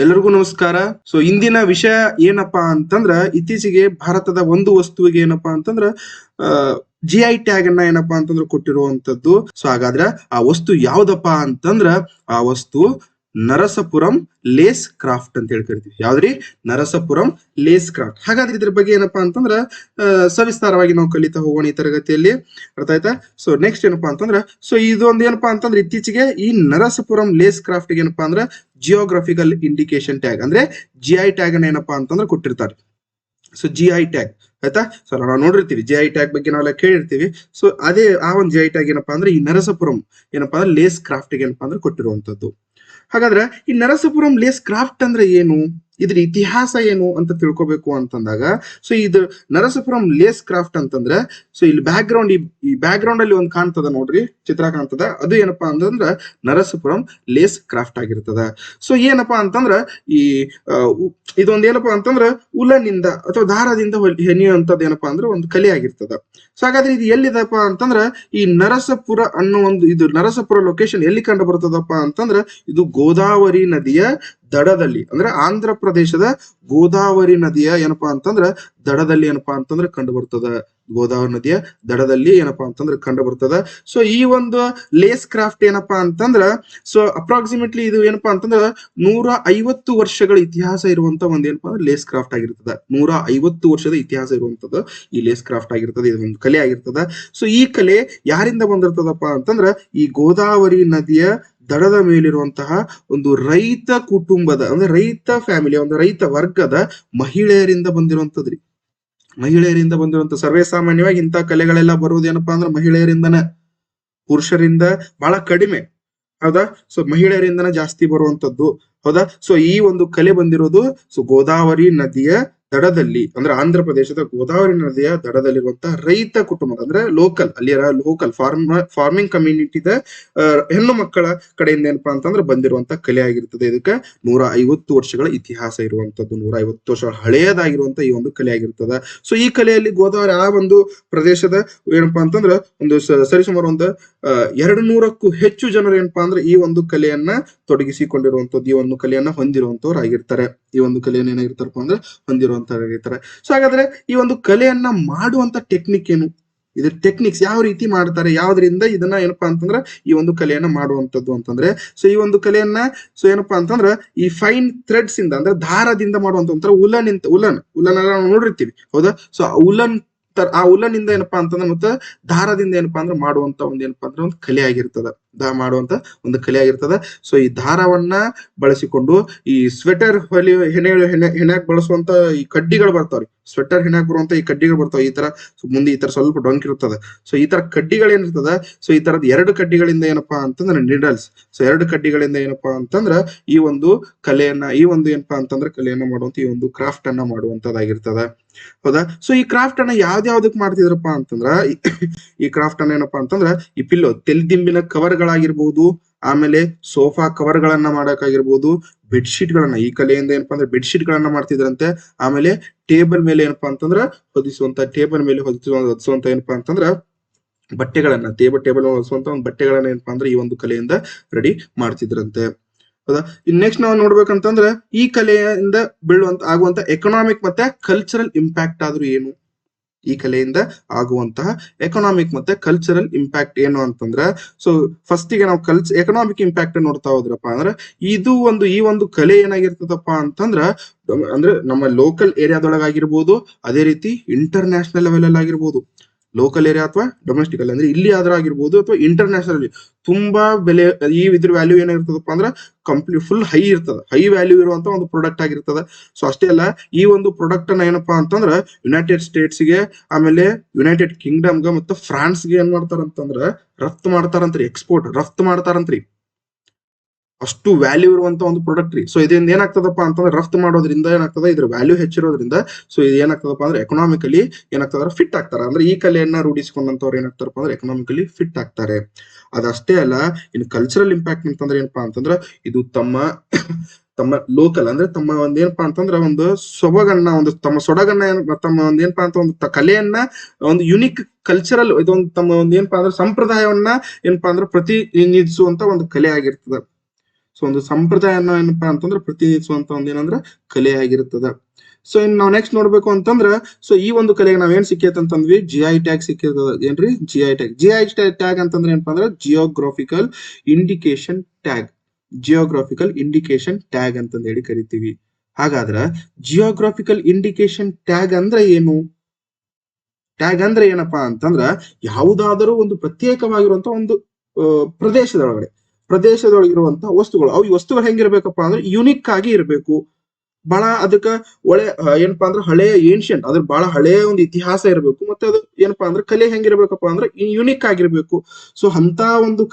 ಎಲ್ಲರಿಗೂ ನಮಸ್ಕಾರ. ಇಂದಿನ ವಿಷಯ ಏನಪ್ಪಾ ಅಂತಂದ್ರ, ಇತ್ತೀಚೆಗೆ ಭಾರತದ ಒಂದು ವಸ್ತುವಿಗೆ ಏನಪ್ಪಾ ಅಂತಂದ್ರ GI ಟ್ಯಾಗ್ ಅನ್ನ ಏನಪ್ಪಾ ಅಂತಂದ್ರ ಕೊಟ್ಟಿರುವಂತದ್ದು. ಹಾಗಾದ್ರೆ ಆ ವಸ್ತು ಯಾವ್ದಪ್ಪಾ ಅಂತಂದ್ರ, ಆ ವಸ್ತು ನರಸಪುರಂ ಲೇಸ್ ಕ್ರಾಫ್ಟ್ ಅಂತ ಹೇಳಿ ಕರಿತೀವಿ. ಯಾವ್ದ್ರಿ? ನರಸಪುರಂ ಲೇಸ್ ಕ್ರಾಫ್ಟ್. ಹಾಗಾದ್ರೆ ಇದ್ರ ಬಗ್ಗೆ ಏನಪ್ಪಾ ಅಂತಂದ್ರ ಸವಿಸ್ತಾರವಾಗಿ ನಾವು ಕಲಿತಾ ಹೋಗೋಣ ಈ ತರಗತಿಯಲ್ಲಿ. ಅರ್ಥ ಆಯ್ತಾ? ನೆಕ್ಸ್ಟ್ ಏನಪ್ಪಾ ಅಂತಂದ್ರ, ಇದೊಂದು ಏನಪ್ಪಾ ಅಂತಂದ್ರೆ ಇತ್ತೀಚೆಗೆ ಈ ನರಸಪುರಂ ಲೇಸ್ ಕ್ರಾಫ್ಟ್ ಏನಪ್ಪಾ ಅಂದ್ರ ಜಿಯೋಗ್ರಫಿಕಲ್ ಇಂಡಿಕೇಶನ್ ಟ್ಯಾಗ್ ಅಂದ್ರೆ GI ಟ್ಯಾಗ್ ಅನ್ನ ಏನಪ್ಪಾ ಅಂತಂದ್ರೆ ಕೊಟ್ಟಿರ್ತಾರೆ. GI ಟ್ಯಾಗ್ ಆಯ್ತಾ. ನಾವು ನೋಡಿರ್ತೀವಿ GI ಟ್ಯಾಗ್ ಬಗ್ಗೆ ನಾವೆಲ್ಲ ಕೇಳಿರ್ತೀವಿ. ಅದೇ ಆ ಒಂದು GI ಟ್ಯಾಗ್ ಏನಪ್ಪಾ ಅಂದ್ರೆ ಈ ನರಸಪುರಂ ಏನಪ್ಪಾ ಅಂದ್ರೆ ಲೇಸ್ ಕ್ರಾಫ್ಟ್ ಏನಪ್ಪಾ ಅಂದ್ರೆ ಕೊಟ್ಟಿರುವಂತದ್ದು. ಹಾಗಾದ್ರೆ ಈ ನರಸಪುರಂ ಲೇಸ್ ಕ್ರಾಫ್ಟ್ ಅಂದ್ರೆ ಏನು, ಇದ್ರ ಇತಿಹಾಸ ಏನು ಅಂತ ತಿಳ್ಕೊಬೇಕು ಅಂತಂದಾಗ, ಇದು ನರಸಪುರಂ ಲೇಸ್ ಕ್ರಾಫ್ಟ್ ಅಂತಂದ್ರೆ, ಇಲ್ಲಿ ಬ್ಯಾಕ್ ಗ್ರೌಂಡ್ ಈ ಬ್ಯಾಕ್ ಗ್ರೌಂಡ್ ಅಲ್ಲಿ ಒಂದು ಕಾಣ್ತದ ನೋಡ್ರಿ, ಚಿತ್ರ ಕಾಣ್ತದ, ಅದು ಏನಪ್ಪಾ ಅಂತಂದ್ರ ನರಸಪುರಂ ಲೇಸ್ ಕ್ರಾಫ್ಟ್ ಆಗಿರ್ತದ. ಏನಪ್ಪಾ ಅಂತಂದ್ರ ಈ ಇದೊಂದ್ ಏನಪ್ಪಾ ಅಂತಂದ್ರ ಉಲನಿಂದ ಅಥವಾ ದಾರದಿಂದ ಹೆಣೆಯುವಂತದ್ದು ಏನಪ್ಪಾ ಅಂದ್ರೆ ಒಂದು ಕಲೆ ಆಗಿರ್ತದ. ಹಾಗಾದ್ರೆ ಇದು ಎಲ್ಲಿದಪ್ಪ ಅಂತಂದ್ರ, ಈ ನರಸಪುರ ಅನ್ನೋ ಒಂದು, ಇದು ನರಸಪುರ ಲೊಕೇಶನ್ ಎಲ್ಲಿ ಕಂಡು ಬರ್ತದಪ್ಪ ಅಂತಂದ್ರ, ಇದು ಗೋದಾವರಿ ನದಿಯ ದಡದಲ್ಲಿ, ಅಂದ್ರೆ ಆಂಧ್ರ ಪ್ರದೇಶದ ಗೋದಾವರಿ ನದಿಯ ಏನಪ್ಪಾ ಅಂತಂದ್ರ ದಡದಲ್ಲಿ ಏನಪ್ಪಾ ಅಂತಂದ್ರೆ ಕಂಡು ಬರ್ತದ. ಗೋದಾವರಿ ನದಿಯ ದಡದಲ್ಲಿ ಏನಪ್ಪಾ ಅಂತಂದ್ರೆ ಕಂಡು ಬರ್ತದ. ಈ ಒಂದು ಲೇಸ್ ಕ್ರಾಫ್ಟ್ ಏನಪ್ಪಾ ಅಂತಂದ್ರ, ಅಪ್ರಾಕ್ಸಿಮೇಟ್ಲಿ ಇದು ಏನಪ್ಪಾ ಅಂತಂದ್ರ 150 ವರ್ಷಗಳ ಇತಿಹಾಸ ಇರುವಂತ ಒಂದ್ ಏನಪ್ಪಾ ಅಂದ್ರೆ ಲೇಸ್ ಕ್ರಾಫ್ಟ್ ಆಗಿರ್ತದ. 150 ವರ್ಷದ ಇತಿಹಾಸ ಇರುವಂತದ್ದು ಈ ಲೇಸ್ ಕ್ರಾಫ್ಟ್ ಆಗಿರ್ತದೆ. ಇದು ಒಂದು ಕಲೆ ಆಗಿರ್ತದ. ಈ ಕಲೆ ಯಾರಿಂದ ಬಂದಿರ್ತದಪ್ಪ ಅಂತಂದ್ರ, ಈ ಗೋದಾವರಿ ನದಿಯ ದಡದ ಮೇಲಿರುವಂತಹ ಒಂದು ರೈತ ಕುಟುಂಬದ, ಅಂದ್ರೆ ರೈತ ಫ್ಯಾಮಿಲಿ, ಒಂದು ರೈತ ವರ್ಗದ ಮಹಿಳೆಯರಿಂದ ಬಂದಿರುವಂತದ್ರಿ. ಮಹಿಳೆಯರಿಂದ ಬಂದಿರುವಂತ, ಸರ್ವೇ ಸಾಮಾನ್ಯವಾಗಿ ಇಂಥ ಕಲೆಗಳೆಲ್ಲ ಬರುವುದೇನಪ್ಪಾ ಅಂದ್ರೆ ಮಹಿಳೆಯರಿಂದನೇ, ಪುರುಷರಿಂದ ಬಹಳ ಕಡಿಮೆ. ಹೌದಾ? ಮಹಿಳೆಯರಿಂದನೇ ಜಾಸ್ತಿ ಬರುವಂತದ್ದು. ಹೌದಾ? ಈ ಒಂದು ಕಲೆ ಬಂದಿರೋದು ಗೋದಾವರಿ ನದಿಯ ದಡದಲ್ಲಿ, ಅಂದ್ರೆ ಆಂಧ್ರ ಪ್ರದೇಶದ ಗೋದಾವರಿ ನದಿಯ ದಡದಲ್ಲಿರುವಂತಹ ರೈತ ಕುಟುಂಬದ, ಅಂದ್ರೆ ಲೋಕಲ್ ಫಾರ್ಮಿಂಗ್ ಕಮ್ಯುನಿಟಿದ ಹೆಣ್ಣು ಮಕ್ಕಳ ಕಡೆಯಿಂದ ಏನಪ್ಪಾ ಅಂತಂದ್ರೆ ಬಂದಿರುವಂತ ಕಲೆ ಆಗಿರ್ತದೆ. ಇದಕ್ಕೆ 150 ವರ್ಷಗಳ ಇತಿಹಾಸ ಇರುವಂತದ್ದು, 150 ವರ್ಷಗಳ ಹಳೆಯದಾಗಿರುವಂತ ಈ ಒಂದು ಕಲೆ ಆಗಿರ್ತದ. ಈ ಕಲೆಯಲ್ಲಿ ಗೋದಾವರಿ ಆ ಒಂದು ಪ್ರದೇಶದ ಏನಪ್ಪಾ ಅಂತಂದ್ರ ಒಂದು ಸರಿಸುಮಾರು ಒಂದು 200ಕ್ಕೂ ಹೆಚ್ಚು ಜನರು ಏನಪ್ಪಾ ಅಂದ್ರೆ ಈ ಒಂದು ಕಲೆಯನ್ನ ತೊಡಗಿಸಿಕೊಂಡಿರುವಂತದ್ದು, ಈ ಒಂದು ಕಲೆಯನ್ನ ಹೊಂದಿರುವಂತವ್ರು ಆಗಿರ್ತಾರೆ. ಈ ಒಂದು ಕಲೆಯನ್ನು ಏನಾಗಿರ್ತಾರಪ್ಪ ಅಂದ್ರೆ ಹೊಂದಿರುವಂತವ್ರಾಗಿರ್ತಾರೆ. ಹಾಗಾದ್ರೆ ಈ ಒಂದು ಕಲೆಯನ್ನ ಮಾಡುವಂತ ಟೆಕ್ನಿಕ್ ಏನು, ಇದ್ರ ಟೆಕ್ನಿಕ್ಸ್ ಯಾವ ರೀತಿ ಮಾಡ್ತಾರೆ, ಯಾವ್ದ್ರಿಂದ ಇದನ್ನ ಏನಪ್ಪಾ ಅಂತಂದ್ರ ಈ ಒಂದು ಕಲೆಯನ್ನ ಮಾಡುವಂತದ್ದು ಅಂತಂದ್ರೆ, ಈ ಒಂದು ಕಲೆಯನ್ನ ಏನಪ್ಪಾ ಅಂತಂದ್ರ ಈ ಫೈನ್ ಥ್ರೆಡ್ಸ್ ಇಂದ, ಅಂದ್ರೆ ದಾರದಿಂದ ಮಾಡುವಂತ ಉಲನ್ ನಾವು ನೋಡಿರ್ತೀವಿ. ಹೌದಾ? ಆ ಉಲನಿಂದ ಏನಪ್ಪಾ ಅಂತಂದ್ರೆ ಮತ್ತೆ ದಾರದಿಂದ ಏನಪ್ಪಾ ಅಂದ್ರೆ ಮಾಡುವಂತ ಒಂದ್ ಏನಪ್ಪಾ ಅಂದ್ರೆ ಒಂದು ಕಲೆ ಆಗಿರ್ತದ. ಮಾಡುವಂತ ಒಂದು ಕಲೆ ಆಗಿರ್ತದ. ಈ ದಾರವನ್ನ ಬಳಸಿಕೊಂಡು ಈ ಸ್ವೆಟರ್ ಹೆಣ್ಯಾಕ್ ಬಳಸುವಂತ ಈ ಕಡ್ಡಿಗಳು ಬರ್ತಾವ್ರಿ. ಸ್ವೆಟರ್ ಹೆಣ್ಯಾಕ್ ಬರುವಂತ ಈ ಕಡ್ಡಿಗಳು ಬರ್ತಾವ. ಈ ತರ ಮುಂದೆ ಈ ತರ ಸ್ವಲ್ಪ ಡೊಂಕ್ ಇರ್ತದ. ಈ ತರ ಕಡ್ಡಿಗಳು ಏನಿರ್ತದ, ಈ ತರದ 2 ಕಡ್ಡಿಗಳಿಂದ ಏನಪ್ಪಾ ಅಂತಂದ್ರೆ ನಿಡಲ್ಸ್. 2 ಕಡ್ಡಿಗಳಿಂದ ಏನಪ್ಪಾ ಅಂತಂದ್ರ ಈ ಒಂದು ಕಲೆಯನ್ನ, ಈ ಒಂದು ಏನಪ್ಪಾ ಅಂತಂದ್ರೆ ಕಲೆಯನ್ನ ಮಾಡುವಂತ ಈ ಒಂದು ಕ್ರಾಫ್ಟ್ ಅನ್ನ ಮಾಡುವಂತದ್ದಾಗಿರ್ತದ. ಹೌದಾ? ಈ ಕ್ರಾಫ್ಟ್ ಅನ್ನ ಯಾವ್ದಕ್ ಮಾಡ್ತಿದ್ರಪ್ಪ ಅಂತಂದ್ರ, ಈ ಕ್ರಾಫ್ಟ್ ಅನ್ನ ಏನಪ್ಪಾ ಅಂತಂದ್ರ ಈ ತೆಲಿದಿಂಬಿನ ಕವರ್ ಗಳಾಗಿರ್ಬಹುದು, ಆಮೇಲೆ ಸೋಫಾ ಕವರ್ ಗಳನ್ನ ಮಾಡಕ್ಕಾಗಿರ್ಬಹುದು, ಬೆಡ್ಶೀಟ್ ಗಳನ್ನ, ಈ ಕಲೆಯಿಂದ ಏನಪ್ಪಾ ಅಂದ್ರೆ ಬೆಡ್ಶೀಟ್ ಗಳನ್ನ ಮಾಡ್ತಿದ್ರಂತೆ. ಆಮೇಲೆ ಟೇಬಲ್ ಮೇಲೆ ಏನಪ್ಪಾ ಅಂತಂದ್ರ ಟೇಬಲ್ ಮೇಲೆ ಹೊದಿಸುವಂತ ಏನಪ್ಪಾ ಅಂತಂದ್ರ ಬಟ್ಟೆಗಳನ್ನ, ಟೇಬಲ್ ಹೊದಿಸುವಂತ ಒಂದು ಬಟ್ಟೆಗಳನ್ನ ಏನಪ್ಪಾ ಅಂದ್ರೆ ಈ ಒಂದು ಕಲೆಯಿಂದ ರೆಡಿ ಮಾಡ್ತಿದ್ರಂತೆ. ಹೌದಾ? ನೆಕ್ಸ್ಟ್ ನಾವು ನೋಡ್ಬೇಕಂತಂದ್ರೆ ಈ ಕಲೆಯಿಂದ ಆಗುವಂತ ಎಕನಾಮಿಕ್ ಮತ್ತೆ ಕಲ್ಚರಲ್ ಇಂಪ್ಯಾಕ್ಟ್ ಆದ್ರೂ ಏನು, ಈ ಕಲೆಯಿಂದ ಆಗುವಂತಹ ಎಕನಾಮಿಕ್ ಮತ್ತೆ ಕಲ್ಚರಲ್ ಇಂಪ್ಯಾಕ್ಟ್ ಏನು ಅಂತಂದ್ರ, ಫಸ್ಟ್ ಗೆ ನಾವು ಎಕನಾಮಿಕ್ ಇಂಪ್ಯಾಕ್ಟ್ ನೋಡ್ತಾ ಹೋದ್ರಪ್ಪ ಅಂದ್ರೆ, ಈ ಒಂದು ಕಲೆ ಏನಾಗಿರ್ತದಪ್ಪ ಅಂತಂದ್ರ, ಅಂದ್ರೆ ನಮ್ಮ ಲೋಕಲ್ ಏರಿಯಾದೊಳಗಾಗಿರ್ಬೋದು, ಅದೇ ರೀತಿ ಇಂಟರ್ನ್ಯಾಷನಲ್ ಲೆವೆಲ್ ಅಲ್ಲಿ ಆಗಿರ್ಬೋದು. ಲೋಕಲ್ ಏರಿಯಾ ಅಥವಾ ಡೊಮೆಸ್ಟಿಕ್ ಅಲ್ಲಿ, ಅಂದ್ರೆ ಇಲ್ಲಿ ಆದ್ರೂ ಆಗಿರ್ಬೋದು ಅಥವಾ ಇಂಟರ್ನ್ಯಾಷನಲ್ ತುಂಬಾ ಬೆಲೆ, ಇದ್ರ ವ್ಯಾಲ್ಯೂ ಏನಿರ್ತದಪ್ಪ ಅಂದ್ರೆ ಕಂಪ್ಲೀಟ್ ಫುಲ್ ಹೈ ಇರ್ತದ. ಹೈ ವ್ಯಾಲ್ಯೂ ಇರುವಂತ ಒಂದು ಪ್ರಾಡಕ್ಟ್ ಆಗಿರ್ತದ. ಅಷ್ಟೇ ಅಲ್ಲ, ಈ ಒಂದು ಪ್ರಾಡಕ್ಟ್ ಅನ್ನ ಏನಪ್ಪಾ ಅಂತಂದ್ರ ಯುನೈಟೆಡ್ ಸ್ಟೇಟ್ಸ್ ಗೆ, ಆಮೇಲೆ ಯುನೈಟೆಡ್ ಕಿಂಗ್ಡಮ್ ಗೆ ಮತ್ತು ಫ್ರಾನ್ಸ್ ಗೆ ಏನ್ ಮಾಡ್ತಾರಂತಂದ್ರ ರಫ್ತು ಮಾಡ್ತಾರಂತ್ರಿ, ರಫ್ತು ಮಾಡ್ತಾರಂತ್ರಿ. ಅಷ್ಟು ವ್ಯಾಲ್ಯೂ ಇರುವಂತ ಒಂದು ಪ್ರಾಡಕ್ಟ್ ರೀ. ಇದರಿಂದ ಏನಾಗ್ತದಪ್ಪ ಅಂತಂದ್ರೆ ರಫ್ತು ಮಾಡೋದ್ರಿಂದ ಏನಾಗ್ತದ, ಇದ್ರ ವ್ಯಾಲ್ಯೂ ಹೆಚ್ಚಿರೋದ್ರಿಂದ ಇದು ಏನಾಗ್ತದಪ್ಪ ಅಂದ್ರೆ ಎಕನಾಮಿಕಲಿ ಏನಾಗ್ತದ, ಫಿಟ್ ಆಗ್ತಾರ. ಅಂದ್ರೆ ಈ ಕಲೆಯನ್ನ ರೂಢಿಸಿಕೊಂಡಂತವ್ರು ಏನಾಗ್ತಾರಪ್ಪ ಅಂದ್ರೆ ಎಕನಾಮಿಕಲಿ ಫಿಟ್ ಆಗ್ತಾರೆ. ಅದಷ್ಟೇ ಅಲ್ಲ, ಇನ್ನು ಕಲ್ಚರಲ್ ಇಂಪ್ಯಾಕ್ಟ್ ಅಂತಂದ್ರೆ ಏನಪ್ಪಾ ಅಂತಂದ್ರ, ಇದು ತಮ್ಮ ಲೋಕಲ್, ಅಂದ್ರೆ ತಮ್ಮ ಒಂದೇನಪ್ಪಾ ಅಂತಂದ್ರ ಒಂದು ಸೊಬಗನ್ನ, ತಮ್ಮ ಸೊಡಗನ್ನ, ತಮ್ಮ ಒಂದೇನಪ್ಪಾ ಅಂತ ಒಂದು ಕಲೆಯನ್ನ, ಒಂದು ಯುನಿಕ್ ಕಲ್ಚರಲ್, ಇದೊಂದು ತಮ್ಮ ಒಂದೇನಪ್ಪಾ ಅಂದ್ರೆ ಸಂಪ್ರದಾಯವನ್ನ ಏನಪ್ಪಾ ಅಂದ್ರೆ ಪ್ರತಿನಿಧಿಸುವಂತ ಒಂದು ಕಲೆ ಆಗಿರ್ತದ. ಸೊ ಒಂದು ಸಂಪ್ರದಾಯನ ಏನಪ್ಪಾ ಅಂತಂದ್ರೆ ಪ್ರತಿನಿಧಿಸುವಂತ ಒಂದು ಏನಂದ್ರ ಕಲೆ ಆಗಿರ್ತದ. ಸೊ ಇನ್ ನಾವು ನೆಕ್ಸ್ಟ್ ನೋಡ್ಬೇಕು ಅಂತಂದ್ರ ಸೊ ಈ ಒಂದು ಕಲೆಗೆ ನಾವ್ ಏನ್ ಸಿಕ್ಕೈತೆ ಅಂತಂದ್ವಿ, GI ಟ್ಯಾಗ್ ಸಿಕ್ಕಿರ್ತದ. ಏನ್ರಿ GI ಟ್ಯಾಗ್? GI ಟ್ಯಾಗ್ ಅಂತಂದ್ರೆ ಏನಪ್ಪಾ ಅಂದ್ರೆ geographical indication tag. Geographical indication tag ಅಂತಂದ ಹೇಳಿ ಕರಿತೀವಿ. ಹಾಗಾದ್ರ ಜಿಯೋಗ್ರಾಫಿಕಲ್ ಇಂಡಿಕೇಶನ್ ಟ್ಯಾಗ್ ಅಂದ್ರೆ ಏನು? ಟ್ಯಾಗ್ ಅಂದ್ರೆ ಏನಪ್ಪಾ ಅಂತಂದ್ರ ಯಾವುದಾದರೂ ಒಂದು ಪ್ರತ್ಯೇಕವಾಗಿರುವಂತ ಒಂದು ಪ್ರದೇಶದೊಳಗಿರುವಂತ ವಸ್ತುಗಳು. ಅವು ಈ ವಸ್ತುಗಳು ಹೆಂಗಿರ್ಬೇಕಪ್ಪ ಅಂದ್ರೆ ಯುನಿಕ್ ಆಗಿ ಇರಬೇಕು. ಬಹಳ ಅದಕ್ಕ ಏನಪ್ಪಾ ಅಂದ್ರೆ ಹಳೆಯ ಏನ್ಷಿಯಂಟ್, ಅದ್ರ ಬಹಳ ಹಳೆಯ ಒಂದು ಇತಿಹಾಸ ಇರಬೇಕು. ಮತ್ತೆ ಅದು ಏನಪ್ಪಾ ಅಂದ್ರೆ ಕಲೆ ಹೆಂಗಿರ್ಬೇಕಪ್ಪ ಅಂದ್ರೆ ಯುನಿಕ್ ಆಗಿರ್ಬೇಕು. ಸೊ ಅಂತ ಒಂದು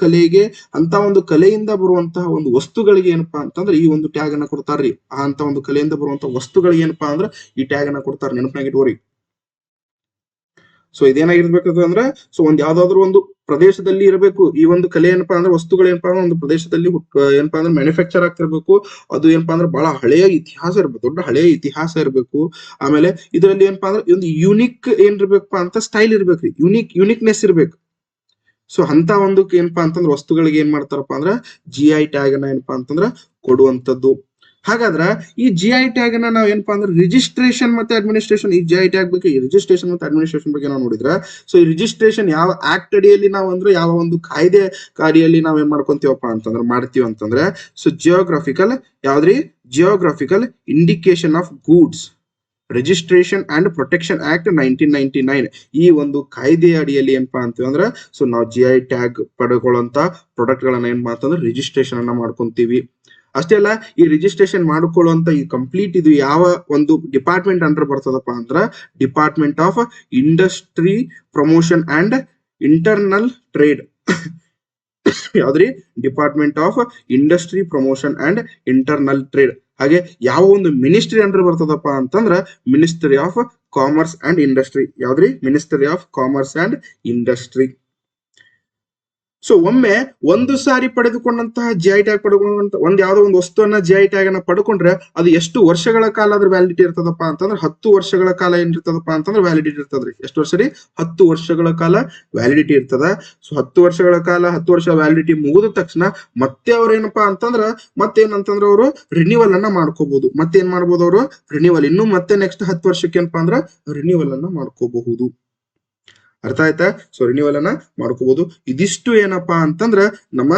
ಕಲೆಯಿಂದ ಬರುವಂತಹ ಒಂದು ವಸ್ತುಗಳಿಗೆ ಏನಪ್ಪಾ ಅಂತಂದ್ರೆ ಈ ಒಂದು ಟ್ಯಾಗ್ ಅನ್ನ ಕೊಡ್ತಾರ್ರಿ. ಅಂತ ಒಂದು ಕಲೆಯಿಂದ ಬರುವಂತಹ ವಸ್ತುಗಳಿಗೆ ಏನಪ್ಪಾ ಅಂದ್ರೆ ಈ ಟ್ಯಾಗ್ ಅನ್ನ ಕೊಡ್ತಾರ. ನೆನಪಿನಾಗ ಇಟ್ಕೋರಿ. ಸೊ ಇದೇನಾಗಿರ್ಬೇಕು ಅಂದ್ರೆ ಸೊ ಯಾವ್ದಾದ್ರು ಒಂದು ಪ್ರದೇಶದಲ್ಲಿ ಇರಬೇಕು. ಈ ಒಂದು ಕಲೆ ಏನಪ್ಪಾ ಅಂದ್ರೆ ವಸ್ತುಗಳು ಏನಪ್ಪಾ ಅಂದ್ರೆ ಒಂದು ಪ್ರದೇಶದಲ್ಲಿ ಏನಪ್ಪಾ ಅಂದ್ರೆ ಮ್ಯಾನುಫ್ಯಾಕ್ಚರ್ ಆಗ್ತಿರ್ಬೇಕು. ಅದು ಏನಪ್ಪಾ ಅಂದ್ರೆ ಬಹಳ ಹಳೆಯ ಇತಿಹಾಸ ಇರ್ಬೇಕು, ದೊಡ್ಡ ಹಳೆಯ ಇತಿಹಾಸ ಇರಬೇಕು. ಆಮೇಲೆ ಇದರಲ್ಲಿ ಏನಪ್ಪಾ ಅಂದ್ರೆ ಒಂದು ಯುನಿಕ್ ಏನಿರ್ಬೇಕಪ್ಪ ಅಂತ ಸ್ಟೈಲ್ ಇರ್ಬೇಕ್ರಿ, ಯುನಿಕ್ನೆಸ್ ಇರ್ಬೇಕು. ಸೊ ಅಂತ ಒಂದು ಏನಪ್ಪಾ ಅಂತಂದ್ರೆ ವಸ್ತುಗಳಿಗೆ ಏನ್ ಮಾಡ್ತಾರಪ್ಪ ಅಂದ್ರ GI ಟ್ಯಾಗ್ ಅನ್ನ ಏನಪ್ಪಾ ಅಂತಂದ್ರ ಕೊಡುವಂತದ್ದು. ಹಾಗಾದ್ರ ಈ GI ಟ್ಯಾಗ್ ಅನ್ನ ನಾವ್ ಏನಪ್ಪಾ ಅಂದ್ರೆ ರಿಜಿಸ್ಟ್ರೇಷನ್ ಮತ್ತೆ ಅಡ್ಮಿನಿಸ್ಟ್ರೇಷನ್, ಈ GI ಟ್ಯಾಗ್ ಬಗ್ಗೆ ರಿಜಿಸ್ಟ್ರೇಷನ್ ಮತ್ತೆ ಅಡ್ಮಿನಿಸ್ಟ್ರೇಷನ್ ಬಗ್ಗೆ ನಾವು ನೋಡಿದ್ರ, ಸೊ ಈ ರಿಜಿಸ್ಟ್ರೇಷನ್ ಯಾವ ಆಕ್ಟ್ ಅಡಿಯಲ್ಲಿ ನಾವು ಅಂದ್ರೆ ಯಾವ ಒಂದು ಕಾಯ್ದೆ ಅಡಿಯಲ್ಲಿ ನಾವ್ ಏನ್ ಮಾಡ್ಕೊಂತೀವಪ್ಪ ಅಂತಂದ್ರೆ ಮಾಡ್ತೀವಿ ಅಂತಂದ್ರೆ so geographical indication of goods registration and protection act 1999 ಈ ಒಂದು ಕಾಯ್ದೆಯ ಅಡಿಯಲ್ಲಿ ಏನಪ್ಪಾ ಅಂತೀವಿ ಅಂದ್ರೆ ಸೊ ನಾವು GI ಟ್ಯಾಗ್ ಪಡ್ಕೊಳ್ಳುವಂತ ಪ್ರಾಡಕ್ಟ್ ಗಳನ್ನ ಏನ್ ಮಾಡ್ತಂದ್ರೆ ರಿಜಿಸ್ಟ್ರೇಷನ್ ಅನ್ನ ಮಾಡ್ಕೊಂತೀವಿ. ಅಷ್ಟೇ ಅಲ್ಲ, ಈ ರಿಜಿಸ್ಟ್ರೇಷನ್ ಮಾಡಿಕೊಳ್ಳುವಂತ ಈ ಕಂಪ್ಲೀಟ್ ಇದು ಯಾವ ಒಂದು ಡಿಪಾರ್ಟ್ಮೆಂಟ್ ಅಂಡರ್ ಬರ್ತದಪ್ಪ ಅಂದ್ರ department of industry promotion and internal trade. ಯಾವ್ದ್ರಿ? Department of industry promotion and internal trade. ಹಾಗೆ ಯಾವ ಒಂದು ಮಿನಿಸ್ಟ್ರಿ ಅಂಡರ್ ಬರ್ತದಪ್ಪ ಅಂತಂದ್ರ ministry of commerce and industry. ಯಾವ್ದ್ರಿ? Ministry of commerce and industry. So ಒಮ್ಮೆ ಒಂದು ಸಾರಿ ಪಡೆದುಕೊಂಡಂತಹ GI ಟ್ಯಾಗ್ ಪಡೆದುಕೊಂಡಂತ ಯಾವ್ದೋ ಒಂದು ವಸ್ತುವನ್ನ GI ಟ್ಯಾಗ್ ಅನ್ನ ಪಡ್ಕೊಂಡ್ರೆ ಅದು ಎಷ್ಟು ವರ್ಷಗಳ ಕಾಲ ಅದ್ರ ವ್ಯಾಲಿಡಿಟಿ ಇರ್ತದಪ್ಪ ಅಂತಂದ್ರೆ 10 ವರ್ಷಗಳ ಕಾಲ ಏನಿರ್ತದಪ್ಪ ಅಂತಂದ್ರೆ ವ್ಯಾಲಿಡಿಟಿ ಇರ್ತದ್ರಿ. ಎಷ್ಟು ವರ್ಷ ರೀ? 10 ವರ್ಷಗಳ ಕಾಲ ವ್ಯಾಲಿಡಿಟಿ ಇರ್ತದ. ಸೊ 10 ವರ್ಷ ವ್ಯಾಲಿಡಿಟಿ ಮುಗಿದ ತಕ್ಷಣ ಮತ್ತೆ ಅವ್ರೇನಪ್ಪಾ ಅಂತಂದ್ರ ಮತ್ತೇನಂತಂದ್ರ ಅವರು ರಿನ್ಯೂವಲ್ ಅನ್ನ ಮಾಡ್ಕೋಬಹುದು. ಮತ್ತೇನ್ ಮಾಡ್ಬೋದು ಅವರು? ರಿನ್ಯೂವಲ್ ಇನ್ನು ಮತ್ತೆ ನೆಕ್ಸ್ಟ್ 10 ವರ್ಷಕ್ಕೆ ಏನಪ್ಪಾ ಅಂದ್ರ ರಿನ್ಯೂವಲ್ ಅನ್ನ ಮಾಡ್ಕೋಬಹುದು. ಅರ್ಥ ಆಯ್ತಾ? ಸೊ ರಿನ್ಯೂವಲ್ ಅನ್ನ ಮಾಡ್ಕೋಬಹುದು. ಇದಿಷ್ಟು ಏನಪ್ಪಾ ಅಂತಂದ್ರ ನಮ್ಮ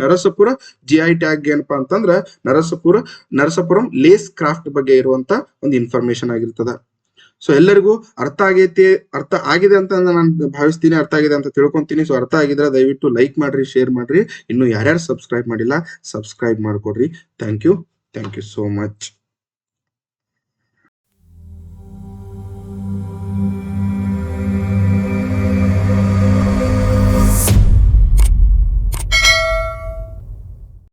ನರಸಾಪುರ GI ಟ್ಯಾಗ್ ಏನಪ್ಪಾ ಅಂತಂದ್ರ ನರಸಾಪುರಂ ಲೇಸ್ ಕ್ರಾಫ್ಟ್ ಬಗ್ಗೆ ಇರುವಂತ ಒಂದು ಇನ್ಫಾರ್ಮೇಶನ್ ಆಗಿರ್ತದ. ಸೊ ಎಲ್ಲರಿಗೂ ಅರ್ಥ ಆಗಿದೆ ಅಂತ ನಾನು ಭಾವಿಸ್ತೀನಿ, ಅರ್ಥ ಆಗಿದೆ ಅಂತ ತಿಳ್ಕೊಂತೀನಿ. ಸೊ ಅರ್ಥ ಆಗಿದ್ರೆ ದಯವಿಟ್ಟು ಲೈಕ್ ಮಾಡ್ರಿ, ಶೇರ್ ಮಾಡ್ರಿ. ಇನ್ನು ಯಾರ್ಯಾರು ಸಬ್ಸ್ಕ್ರೈಬ್ ಮಾಡಿಲ್ಲ ಸಬ್ಸ್ಕ್ರೈಬ್ ಮಾಡ್ಕೊಡ್ರಿ. Thank you so much.